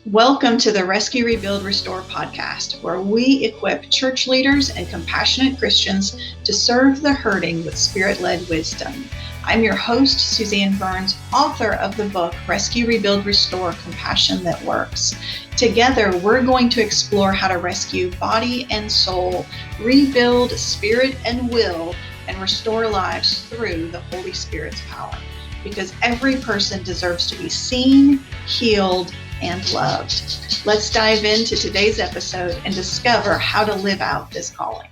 Welcome to the Rescue, Rebuild, Restore podcast, where we equip church leaders and compassionate Christians to serve the hurting with spirit-led wisdom. I'm your host, Suzanne Burns, author of the book, Rescue, Rebuild, Restore, Compassion That Works. Together, we're going to explore how to rescue body and soul, rebuild spirit and will, and restore lives through the Holy Spirit's power. Because every person deserves to be seen, healed, and loved. Let's dive into today's episode and discover how to live out this calling.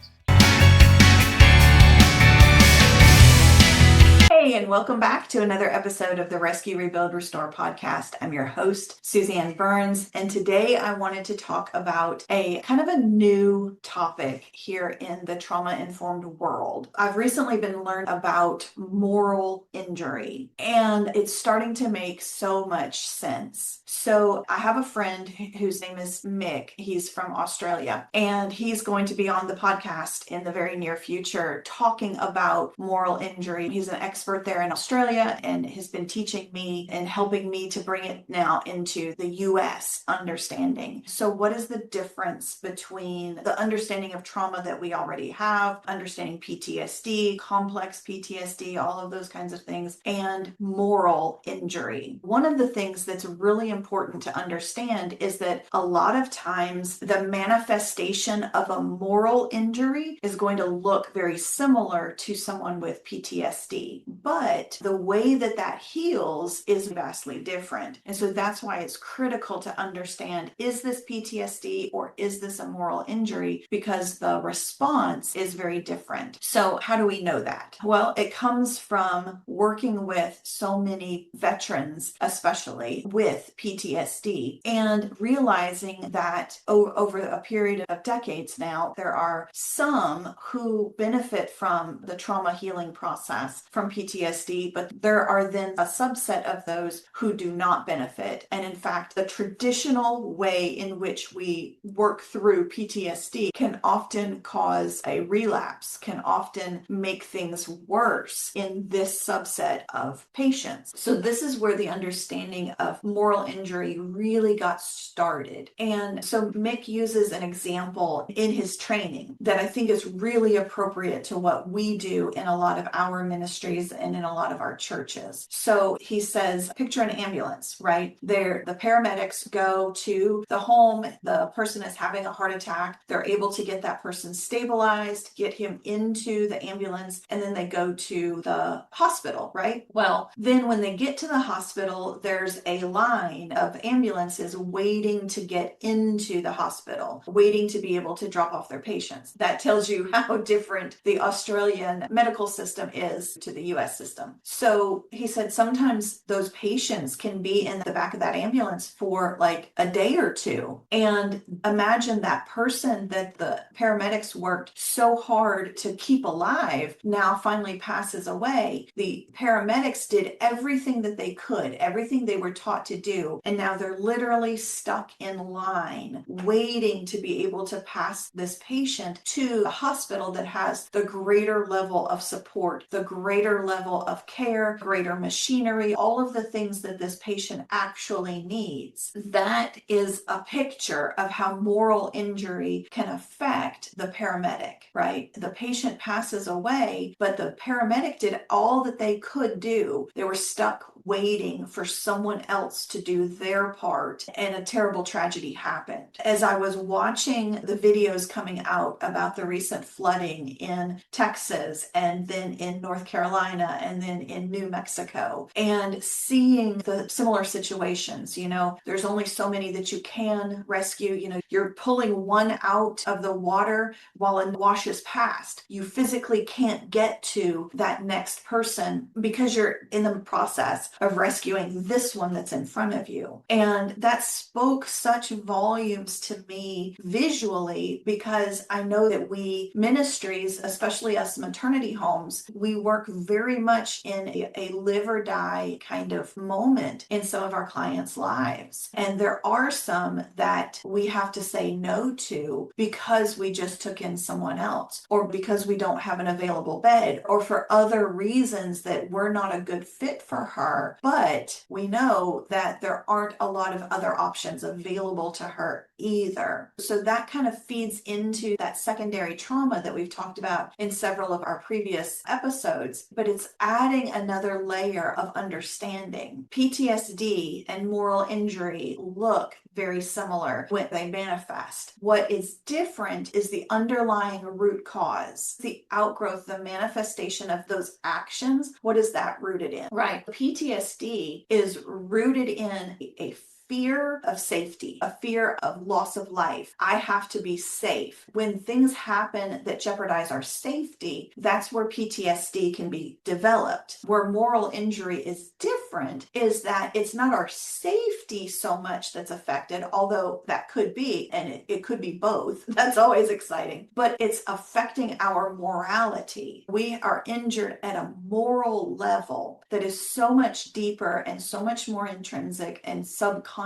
Hey, and welcome back to another episode of the Rescue, Rebuild, Restore podcast. I'm your host, Suzanne Burns, and today I wanted to talk about a kind of a new topic here in the trauma-informed world. I've recently been learning about moral injury, and it's starting to make so much sense. So I have a friend whose name is Mick. He's from Australia, and he's going to be on the podcast in the very near future talking about moral injury. He's an expert there in Australia and has been teaching me and helping me to bring it now into the US understanding. So what is the difference between the understanding of trauma that we already have, understanding PTSD, complex PTSD, all of those kinds of things, and moral injury? One of the things that's really important to understand is that a lot of times the manifestation of a moral injury is going to look very similar to someone with PTSD, but the way that that heals is vastly different. And so that's why it's critical to understand, is this PTSD or is this a moral injury? Because the response is very different. So how do we know that? Well, it comes from working with so many veterans, especially with PTSD, and realizing that over a period of decades now, there are some who benefit from the trauma healing process from PTSD, but there are then a subset of those who do not benefit. And in fact, the traditional way in which we work through PTSD can often cause a relapse, can often make things worse in this subset of patients. So this is where the understanding of moral injury really got started. And so Mick uses an example in his training that I think is really appropriate to what we do in a lot of our ministries and in a lot of our churches. So he says, picture an ambulance, right? The paramedics go to the home, the person is having a heart attack, they're able to get that person stabilized, get him into the ambulance, and then they go to the hospital, right? Well, then when they get to the hospital, there's a line of ambulances waiting to get into the hospital, waiting to be able to drop off their patients. That tells you how different the Australian medical system is to the US system. So he said sometimes those patients can be in the back of that ambulance for like a day or two. And imagine that person that the paramedics worked so hard to keep alive now finally passes away. The paramedics did everything that they could, everything they were taught to do, and now they're literally stuck in line waiting to be able to pass this patient to a hospital that has the greater level of support, the greater level of care, greater machinery, all of the things that this patient actually needs. That is a picture of how moral injury can affect the paramedic, right? The patient passes away, but the paramedic did all that they could do. They were stuck waiting for someone else to do their part, and a terrible tragedy happened. As I was watching the videos coming out about the recent flooding in Texas and then in North Carolina and then in New Mexico, and seeing the similar situations, there's only so many that you can rescue. You're pulling one out of the water while it washes past. You physically can't get to that next person because you're in the process of rescuing this one that's in front of you. And that spoke such volumes to me visually, because I know that we ministries, especially us maternity homes, we work very much in a live or die kind of moment in some of our clients' lives. lives. And there are some that we have to say no to because we just took in someone else, or because we don't have an available bed, or for other reasons that we're not a good fit for her. But we know that there aren't a lot of other options available to her either. So that kind of feeds into that secondary trauma that we've talked about in several of our previous episodes, but it's adding another layer of understanding. PTSD and moral injury look very similar when they manifest. What is different is the underlying root cause, the outgrowth, the manifestation of those actions. What is that rooted in, right? PTSD is rooted in a fear of safety, a fear of loss of life. I have to be safe. When things happen that jeopardize our safety, that's where PTSD can be developed. Where moral injury is different is that it's not our safety so much that's affected, although that could be, and it could be both. That's always exciting, but it's affecting our morality. We are injured at a moral level that is so much deeper and so much more intrinsic and subconscious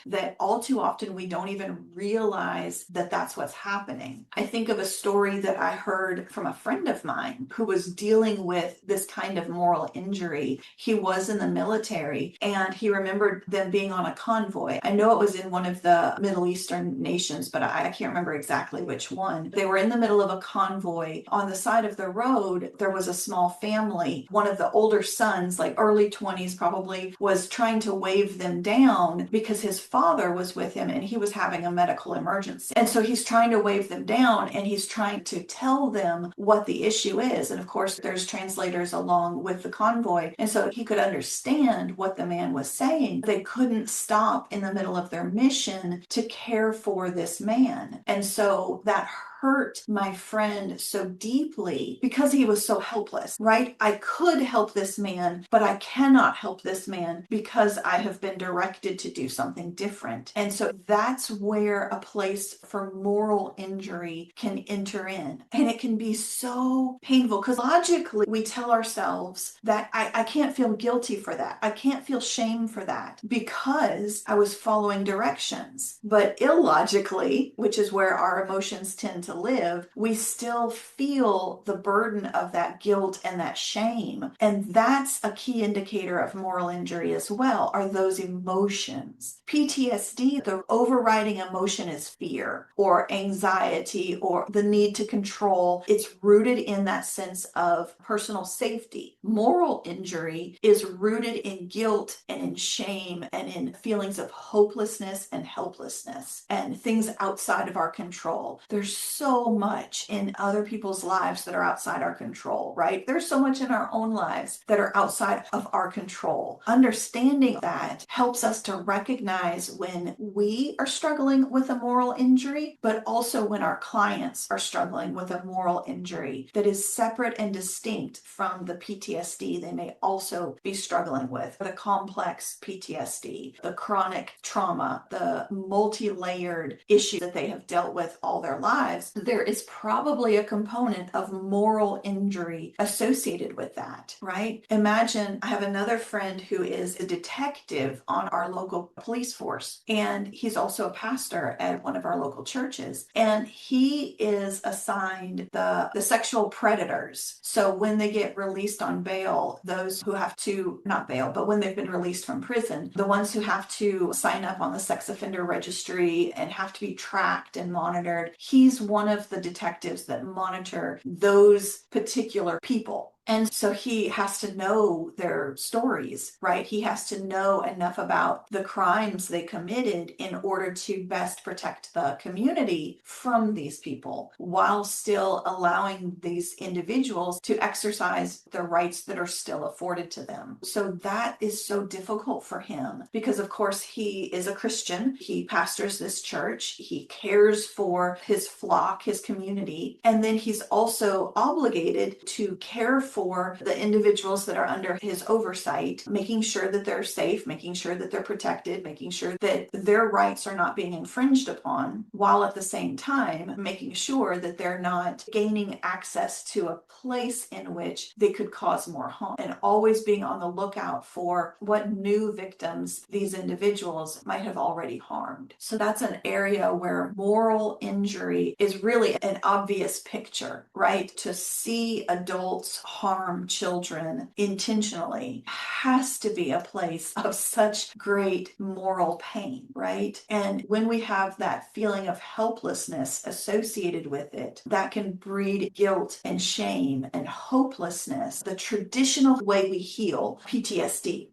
that all too often we don't even realize that that's what's happening. I think of a story that I heard from a friend of mine who was dealing with this kind of moral injury. He was in the military and he remembered them being on a convoy. I know it was in one of the Middle Eastern nations, but I can't remember exactly which one. They were in the middle of a convoy. On the side of the road, there was a small family. One of the older sons, like early 20s probably, was trying to wave them down because his father was with him and he was having a medical emergency. And so he's trying to wave them down and he's trying to tell them what the issue is. And of course, there's translators along with the convoy. And so he could understand what the man was saying. They couldn't stop in the middle of their mission to care for this man. And so that hurt my friend so deeply because he was so helpless, right? I could help this man, but I cannot help this man because I have been directed to do something different. And so that's where a place for moral injury can enter in. And it can be so painful because logically we tell ourselves that I can't feel guilty for that. I can't feel shame for that because I was following directions. But illogically, which is where our emotions tend to live, we still feel the burden of that guilt and that shame. And that's a key indicator of moral injury as well, are those emotions. PTSD, the overriding emotion is fear or anxiety or the need to control. It's rooted in that sense of personal safety. Moral injury is rooted in guilt and in shame and in feelings of hopelessness and helplessness and things outside of our control. There's so much in other people's lives that are outside our control, right? There's so much in our own lives that are outside of our control. Understanding that helps us to recognize when we are struggling with a moral injury, but also when our clients are struggling with a moral injury that is separate and distinct from the PTSD they may also be struggling with. The complex PTSD, the chronic trauma, the multi-layered issue that they have dealt with all their lives, there is probably a component of moral injury associated with that, right? Imagine I have another friend who is a detective on our local police force, and he's also a pastor at one of our local churches, and he is assigned the sexual predators. So when they get released on bail, those who have to, not bail, but when they've been released from prison, the ones who have to sign up on the sex offender registry and have to be tracked and monitored, he's one of the detectives that monitor those particular people. And so he has to know their stories, right? He has to know enough about the crimes they committed in order to best protect the community from these people, while still allowing these individuals to exercise the rights that are still afforded to them. So that is so difficult for him because, of course, he is a Christian. He pastors this church. He cares for his flock, his community. And then he's also obligated to care for for the individuals that are under his oversight, making sure that they're safe, making sure that they're protected, making sure that their rights are not being infringed upon, while at the same time making sure that they're not gaining access to a place in which they could cause more harm, and always being on the lookout for what new victims these individuals might have already harmed. So that's an area where moral injury is really an obvious picture, right? To see adults harm children intentionally has to be a place of such great moral pain, right? And when we have that feeling of helplessness associated with it, that can breed guilt and shame and hopelessness. The traditional way we heal PTSD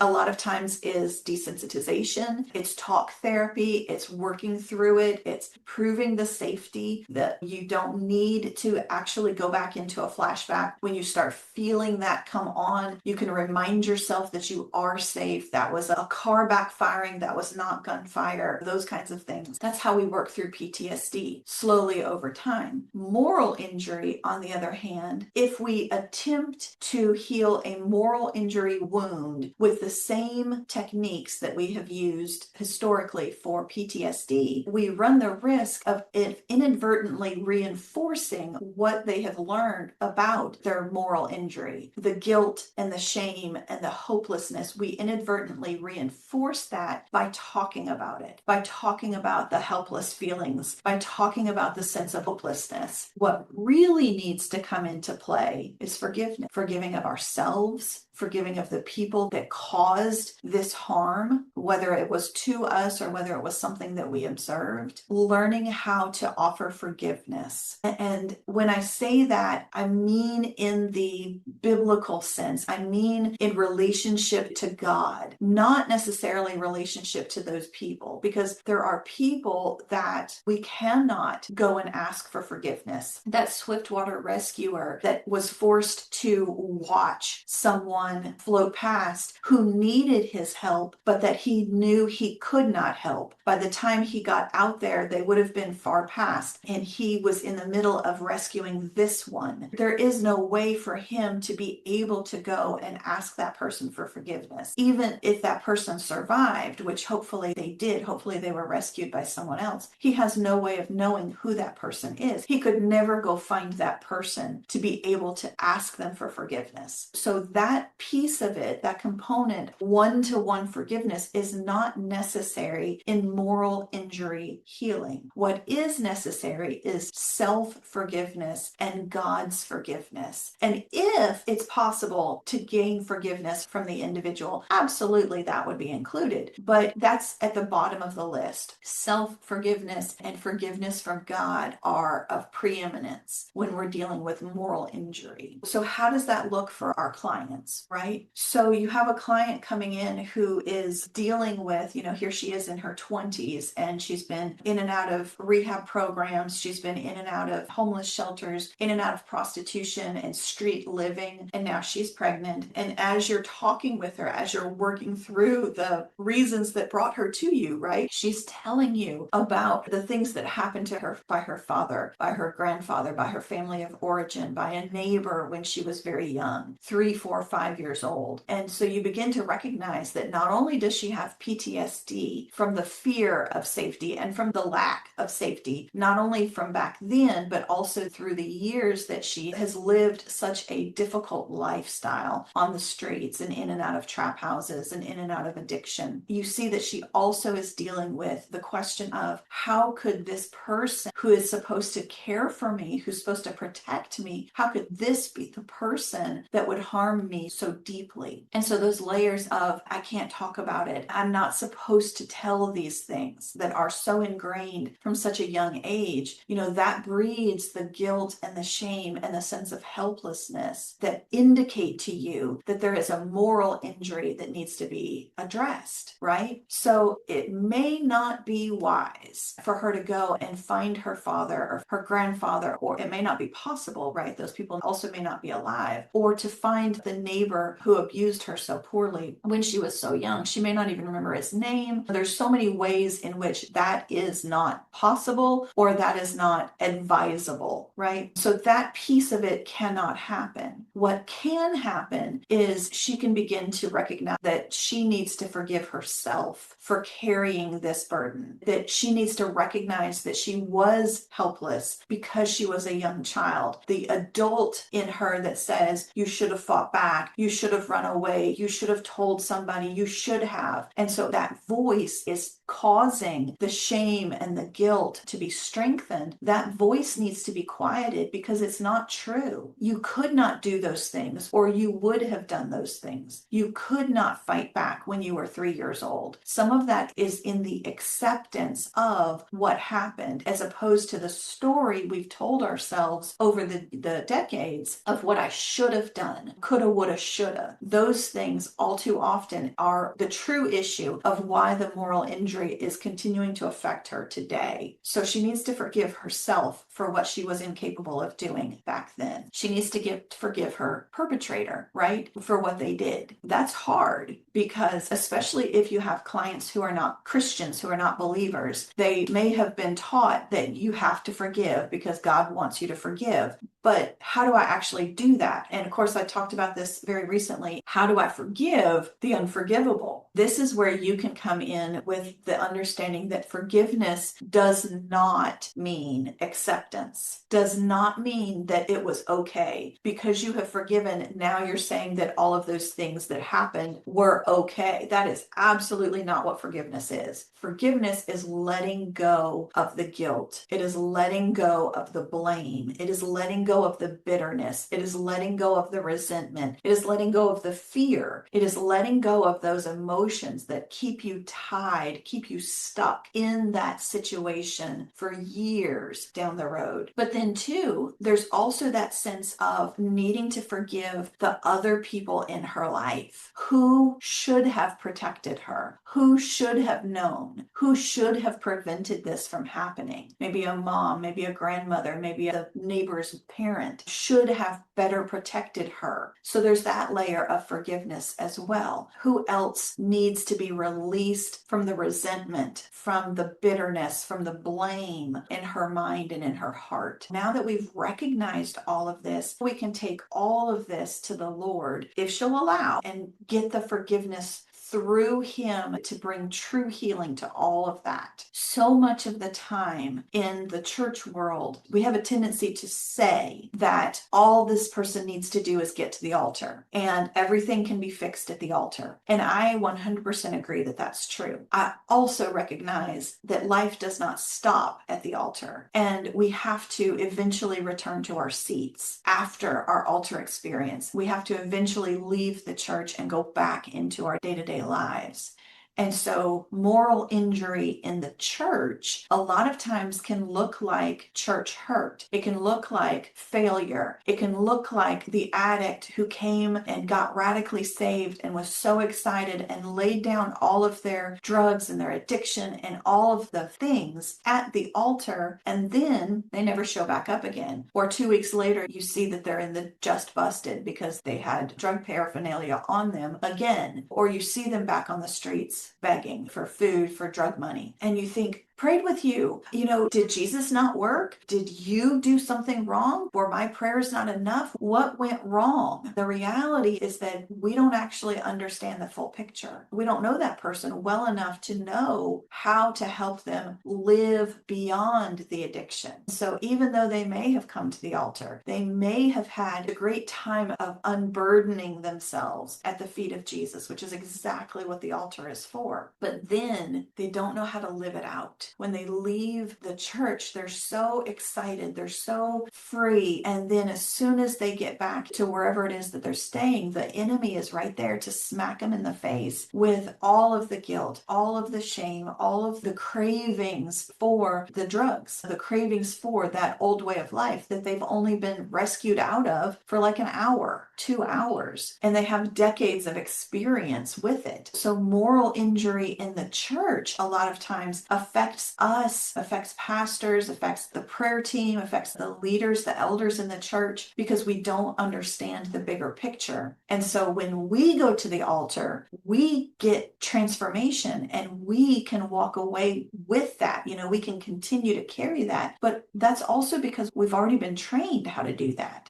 a lot of times is desensitization, it's talk therapy, it's working through it, it's proving the safety that you don't need to actually go back into a flashback. When you start feeling that come on, you can remind yourself that you are safe. That was a car backfiring, that was not gunfire, those kinds of things. That's how we work through PTSD slowly over time. Moral injury, on the other hand, if we attempt to heal a moral injury wound with the same techniques that we have used historically for PTSD, we run the risk of it inadvertently reinforcing what they have learned about their moral injury. The guilt and the shame and the hopelessness, we inadvertently reinforce that by talking about it, by talking about the helpless feelings, by talking about the sense of hopelessness. What really needs to come into play is forgiveness, forgiving of ourselves, forgiving of the people that caused this harm, whether it was to us or whether it was something that we observed, learning how to offer forgiveness. And when I say that, I mean in the biblical sense, I mean in relationship to God, not necessarily relationship to those people, because there are people that we cannot go and ask for forgiveness. That Swiftwater rescuer that was forced to watch someone float past who needed his help, but that he knew he could not help. By the time he got out there, they would have been far past, and he was in the middle of rescuing this one. There is no way for him to be able to go and ask that person for forgiveness. Even if that person survived, which hopefully they did, hopefully they were rescued by someone else, he has no way of knowing who that person is. He could never go find that person to be able to ask them for forgiveness. So that piece of it, that component, one-to-one forgiveness, is not necessary in moral injury healing. What is necessary is self-forgiveness and God's forgiveness. And if it's possible to gain forgiveness from the individual, absolutely that would be included. But that's at the bottom of the list. Self-forgiveness and forgiveness from God are of preeminence when we're dealing with moral injury. So how does that look for our clients, right? So you have a client coming in who is dealing with, here she is in her 20s, and she's been in and out of rehab programs. She's been in and out of homeless shelters, in and out of prostitution and street living. And now she's pregnant. And as you're talking with her, as you're working through the reasons that brought her to you, right? She's telling you about the things that happened to her by her father, by her grandfather, by her family of origin, by a neighbor when she was very young, 3, 4, 5 years old. And so you begin to recognize that not only does she have PTSD from the fear of safety and from the lack of safety, not only from back then, but also through the years that she has lived such a difficult lifestyle on the streets and in and out of trap houses and in and out of addiction. You see that she also is dealing with the question of, how could this person who is supposed to care for me, who's supposed to protect me, how could this be the person that would harm me so deeply? And so those layers of, I can't talk about it, I'm not supposed to tell these things, that are so ingrained from such a young age, that breeds the guilt and the shame and the sense of helplessness that indicate to you that there is a moral injury that needs to be addressed, right? So it may not be wise for her to go and find her father or her grandfather, or it may not be possible, right? Those people also may not be alive, or to find the neighbor neighbor who abused her so poorly when she was so young. She may not even remember his name. There's so many ways in which that is not possible or that is not advisable, right? So that piece of it cannot happen. What can happen is she can begin to recognize that she needs to forgive herself for carrying this burden, that she needs to recognize that she was helpless because she was a young child. The adult in her that says, you should have fought back, you should have run away, you should have told somebody, you should have. And so that voice is causing the shame and the guilt to be strengthened. That voice needs to be quieted because it's not true. You could not do those things, or you would have done those things. You could not fight back when you were 3 years old. Some of that is in the acceptance of what happened, as opposed to the story we've told ourselves over the decades of what I should have done, coulda, woulda, shoulda. Those things all too often are the true issue of why the moral injury is continuing to affect her today. So she needs to forgive herself for what she was incapable of doing back then. She needs to forgive her perpetrator, right? For what they did. That's hard because, especially if you have clients who are not Christians, who are not believers, they may have been taught that you have to forgive because God wants you to forgive. But how do I actually do that? And of course, I talked about this very recently. How do I forgive the unforgivable? This is where you can come in with the understanding that forgiveness does not mean acceptance, does not mean that it was okay. Because you have forgiven, now you're saying that all of those things that happened were okay. That is absolutely not what forgiveness is. Forgiveness is letting go of the guilt. It is letting go of the blame. It is letting go of the bitterness. It is letting go of the resentment. It is letting go of the fear. It is letting go of those emotions that keep you tied, keep you stuck in that situation for years down the road. But then too, there's also that sense of needing to forgive the other people in her life who should have protected her, who should have known, who should have prevented this from happening. Maybe a mom, maybe a grandmother, maybe a neighbor's parent should have better protected her. So there's that layer of forgiveness as well. Who else needs to be released from the resentment, from the bitterness, from the blame in her mind and in her heart? Now that we've recognized all of this, we can take all of this to the Lord, if she'll allow, and get the forgiveness through him to bring true healing to all of that. So much of the time in the church world, we have a tendency to say that all this person needs to do is get to the altar and everything can be fixed at the altar. And I 100% agree that that's true. I also recognize that life does not stop at the altar, and we have to eventually return to our seats after our altar experience. We have to eventually leave the church and go back into our day-to-day lives. And so moral injury in the church a lot of times can look like church hurt. It can look like failure. It can look like the addict who came and got radically saved and was so excited and laid down all of their drugs and their addiction and all of the things at the altar, and then they never show back up again. Or 2 weeks later, you see that they're in the just busted because they had drug paraphernalia on them again. Or you see them back on the streets begging for food, for drug money. And you think, prayed with you. Did Jesus not work? Did you do something wrong? Were my prayers not enough? What went wrong? The reality is that we don't actually understand the full picture. We don't know that person well enough to know how to help them live beyond the addiction. So even though they may have come to the altar, they may have had a great time of unburdening themselves at the feet of Jesus, which is exactly what the altar is for. But then they don't know how to live it out. When they leave the church, they're so excited, they're so free. And then as soon as they get back to wherever it is that they're staying, the enemy is right there to smack them in the face with all of the guilt, all of the shame, all of the cravings for the drugs, the cravings for that old way of life that they've only been rescued out of for like an hour, 2 hours. And they have decades of experience with it. So moral injury in the church a lot of times affects affects us, affects pastors, affects the prayer team, affects the leaders, the elders in the church, because we don't understand the bigger picture. And so when we go to the altar, we get transformation and we can walk away with that. We can continue to carry that, but that's also because we've already been trained how to do that.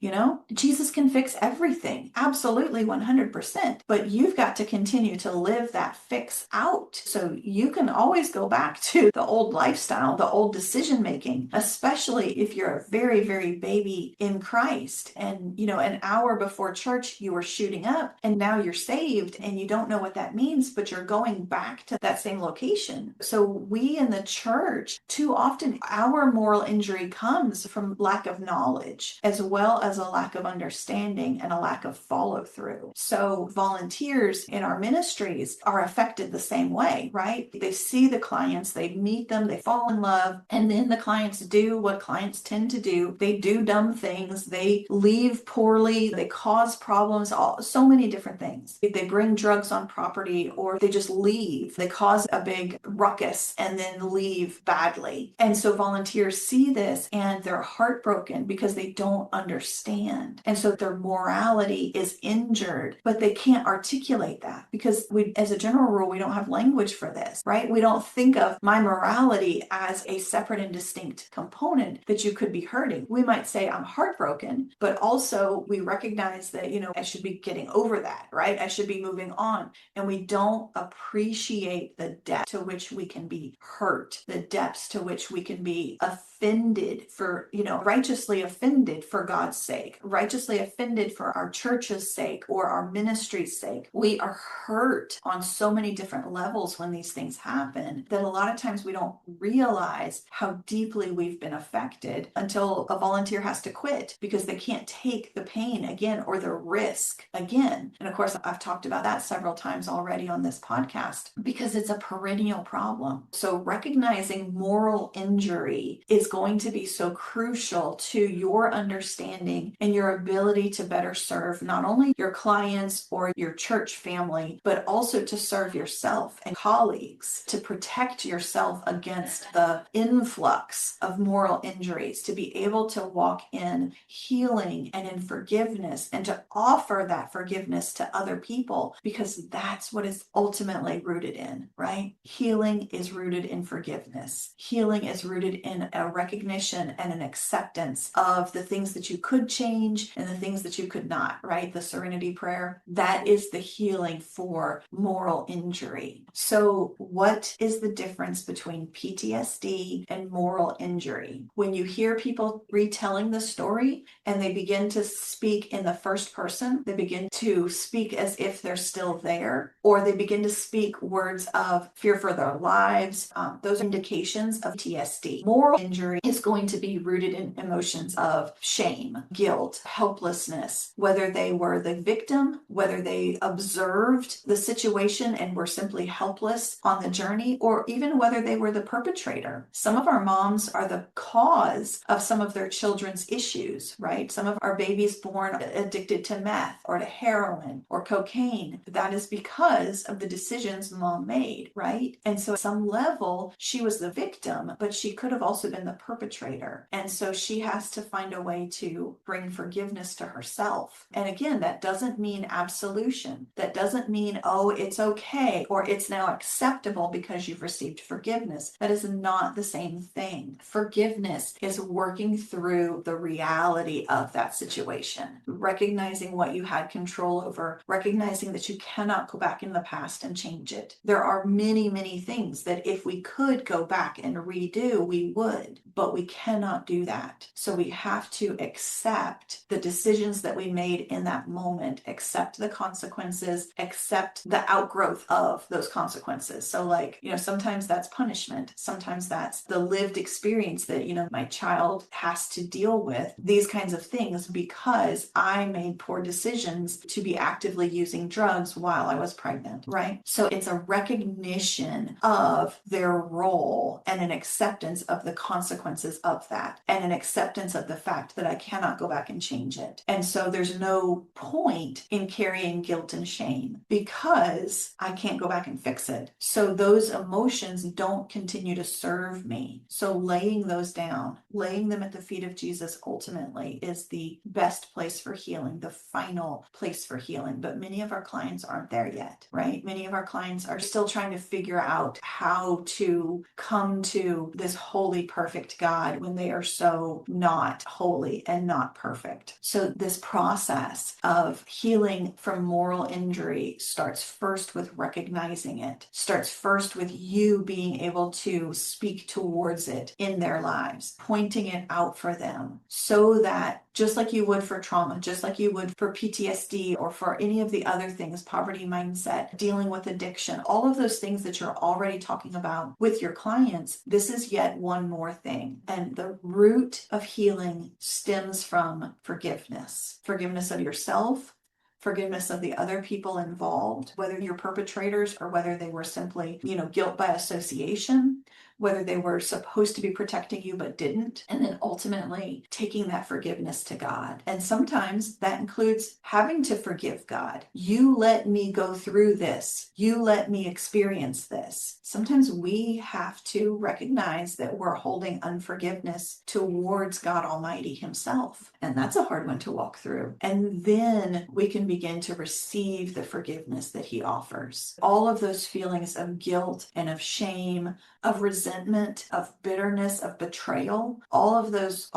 Jesus can fix everything, absolutely 100%, but you've got to continue to live that fix out. So you can always go back to the old lifestyle, the old decision making, especially if you're a very, very baby in Christ. And, an hour before church, you were shooting up and now you're saved and you don't know what that means, but you're going back to that same location. So we in the church, too often our moral injury comes from lack of knowledge, as well as a lack of understanding and a lack of follow through. So volunteers in our ministries are affected the same way, right? They see the clients, they meet them, they fall in love, and then the clients do what clients tend to do. They do dumb things, they leave poorly, they cause problems, so many different things. They bring drugs on property or they just leave. They cause a big ruckus and then leave badly. And so volunteers see this and they're heartbroken because they don't understand. And so their morality is injured, but they can't articulate that because as a general rule, we don't have language for this, right? We don't think of my morality as a separate and distinct component that you could be hurting. We might say, I'm heartbroken, but also we recognize that, I should be getting over that, right? I should be moving on. And we don't appreciate the depth to which we can be hurt, the depths to which we can be offended for, righteously offended for God's sake, righteously offended for our church's sake or our ministry's sake. We are hurt on so many different levels when these things happen that a lot of times we don't realize how deeply we've been affected until a volunteer has to quit because they can't take the pain again or the risk again. And of course, I've talked about that several times already on this podcast because it's a perennial problem. So recognizing moral injury is going to be so crucial to your understanding and your ability to better serve not only your clients or your church family, but also to serve yourself and colleagues, to protect yourself against the influx of moral injuries, to be able to walk in healing and in forgiveness and to offer that forgiveness to other people, because that's what is ultimately rooted in, right? Healing is rooted in forgiveness. Healing is rooted in a recognition and an acceptance of the things that you could change and the things that you could not, right? The serenity prayer, that is the healing for moral injury. So what is the difference between PTSD and moral injury? When you hear people retelling the story and they begin to speak in the first person, they begin to speak as if they're still there, or they begin to speak words of fear for their lives. Those are indications of PTSD. Moral injury is going to be rooted in emotions of shame, guilt, helplessness, whether they were the victim, whether they observed the situation and were simply helpless on the journey, or even whether they were the perpetrator. Some of our moms are the cause of some of their children's issues, right? Some of our babies born addicted to meth or to heroin or cocaine. That is because of the decisions mom made, right? And so at some level, she was the victim, but she could have also been the perpetrator. And so she has to find a way to bring forgiveness to herself. And again, that doesn't mean absolution. That doesn't mean, oh, it's okay, or it's now acceptable because you've received forgiveness. That is not the same thing. Forgiveness is working through the reality of that situation, recognizing what you had control over, recognizing that you cannot go back in the past and change it. There are many, many things that if we could go back and redo, we would, but we cannot do that. So we have to accept the decisions that we made in that moment, accept the consequences, accept the outgrowth of those consequences. So sometimes that's punishment. Sometimes that's the lived experience that, my child has to deal with these kinds of things because I made poor decisions to be actively using drugs while I was pregnant, right? So it's a recognition of their role and an acceptance of the consequences of that and an acceptance of the fact that I cannot go back and change it. And so there's no point in carrying guilt and shame because I can't go back and fix it. So those emotions don't continue to serve me. So laying those down, laying them at the feet of Jesus ultimately is the best place for healing, the final place for healing. But many of our clients aren't there yet, right? Many of our clients are still trying to figure out how to come to this holy, perfect God when they are so not holy and not perfect. So this process of healing from moral injury starts first with recognizing it, starts first with you being able to speak towards it in their lives, pointing it out for them so that just like you would for trauma, just like you would for PTSD or for any of the other things, poverty mindset, dealing with addiction, all of those things that you're already talking about with your clients, this is yet one more thing. And the root of healing stems from forgiveness, forgiveness of yourself, forgiveness of the other people involved, whether you're perpetrators or whether they were simply, guilt by association, whether they were supposed to be protecting you but didn't, and then ultimately taking that forgiveness to God. And sometimes that includes having to forgive God. You let me go through this. You let me experience this. Sometimes we have to recognize that we're holding unforgiveness towards God Almighty Himself. And that's a hard one to walk through. And then we can begin to receive the forgiveness that He offers. All of those feelings of guilt and of shame, of resentment, of bitterness, of betrayal, all of those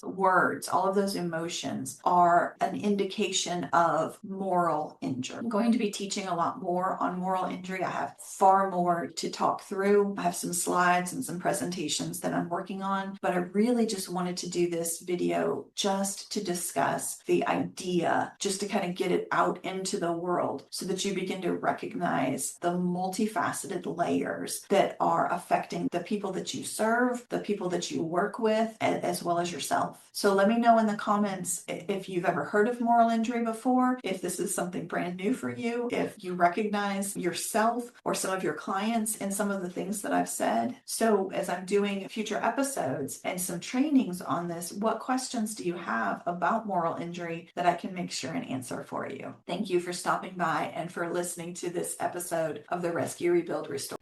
words, all of those emotions are an indication of moral injury. I'm going to be teaching a lot more on moral injury. I have far more to talk through. I have some slides and some presentations that I'm working on, but I really just wanted to do this video just to discuss the idea, just to kind of get it out into the world so that you begin to recognize the multifaceted layers that are affecting the people that you serve, the people that you work with, as well as yourself. So let me know in the comments if you've ever heard of moral injury before, if this is something brand new for you, if you recognize yourself or some of your clients in some of the things that I've said. So as I'm doing future episodes and some trainings on this, what questions do you have about moral injury that I can make sure and answer for you? Thank you for stopping by and for listening to this episode of the Rescue, Rebuild, Restore.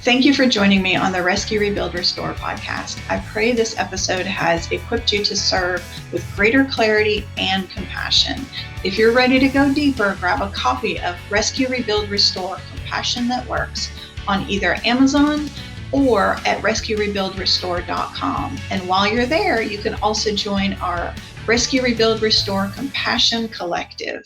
Thank you for joining me on the Rescue, Rebuild, Restore podcast. I pray this episode has equipped you to serve with greater clarity and compassion. If you're ready to go deeper, grab a copy of Rescue, Rebuild, Restore, Compassion That Works on either Amazon or at rescuerebuildrestore.com. And while you're there, you can also join our Rescue, Rebuild, Restore Compassion Collective.